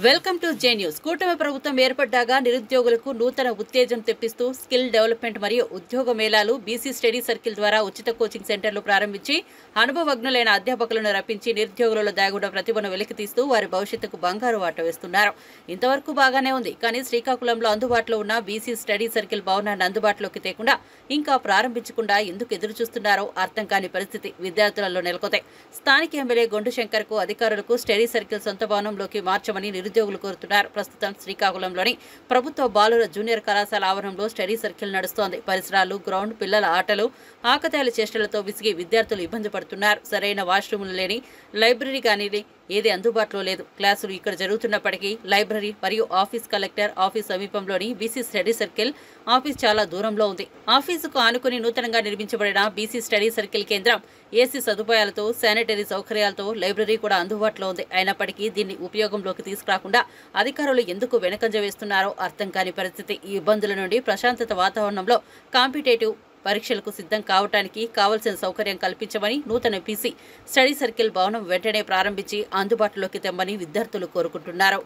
Welcome to J news. కూటమి ప్రభుత్వం ఏర్పడ్డాక నిరుద్యోగులకు నూతన ఉత్తేజం తెప్పిస్తూ స్కిల్ డెవలప్మెంట్ మరియు ఉద్యోగ మేళాలు బీసీ స్టడీ సర్కిల్ ద్వారా ఉచిత కోచింగ్ సెంటర్లు ప్రారంభించి అనుభవజ్ఞులైన అధ్యాపకులను రప్పించి నిరుద్యోగులలో దాగున్న ప్రతిభను వెలికితీస్తూ వారి భవిష్యత్తుకు బంగారు వాట వేస్తున్నారు. ఇంతవరకు బాగానే ఉంది, కానీ శ్రీకాకుళంలో అందుబాటులో ఉన్న బీసీ స్టడీ సర్కిల్ భవనాన్ని అందుబాటులోకి తేకుండా ఇంకా ప్రారంభించకుండా ఎందుకు ఎదురు చూస్తున్నారో అర్థం కాని పరిస్థితి విద్యార్థులలో నెలకొంది. స్థానిక ఎమ్మెల్యే గొండు శంకర్కు అధికారులకు స్టడీ సర్కిల్ సొంత భవనంలోకి మార్చమని నిరుద్యోగులు కోరుతున్నారు. ప్రస్తుతం శ్రీకాకుళంలోని ప్రభుత్వ బాలుర జూనియర్ కళాశాల ఆవరణంలో స్టడీ సర్కిల్ నడుస్తోంది. పరిసరాలు, గ్రౌండ్, పిల్లల ఆటలు, ఆకతాయిల చేష్టలతో విసిగి విద్యార్థులు ఇబ్బంది పడుతున్నారు. సరైన వాష్రూములు లేని, లైబ్రరీ కానీ ఏది అందుబాటులో లేదు. క్లాసులు ఇక్కడ జరుగుతున్నప్పటికీ లైబ్రరీ మరియు ఆఫీస్, కలెక్టర్ ఆఫీస్ సమీపంలోని బీసీ స్టడీ సర్కిల్ ఆఫీస్ చాలా దూరంలో ఉంది. ఆఫీసుకు ఆనుకుని నూతనంగా నిర్మించబడిన బీసీ స్టడీ సర్కిల్ కేంద్రం ఏసీ సదుపాయాలతో, శానిటరీ సౌకర్యాలతో, లైబ్రరీ కూడా అందుబాటులో ఉంది. అయినప్పటికీ దీన్ని ఉపయోగంలోకి తీసుకురాకుండా అధికారులు ఎందుకు వెనకంజ వేస్తున్నారో అర్థం కాని పరిస్థితి. ఈ ఇబ్బందుల నుండి ప్రశాంతత వాతావరణంలో కాంపిటేటివ్ పరీక్షలకు సిద్ధం కావడానికి కావలసిన సౌకర్యం కల్పించమని, నూతన బీసీ స్టడీ సర్కిల్ భవనం వెంటనే ప్రారంభించి అందుబాటులోకి తెమ్మని విద్యార్థులు కోరుకుంటున్నారు.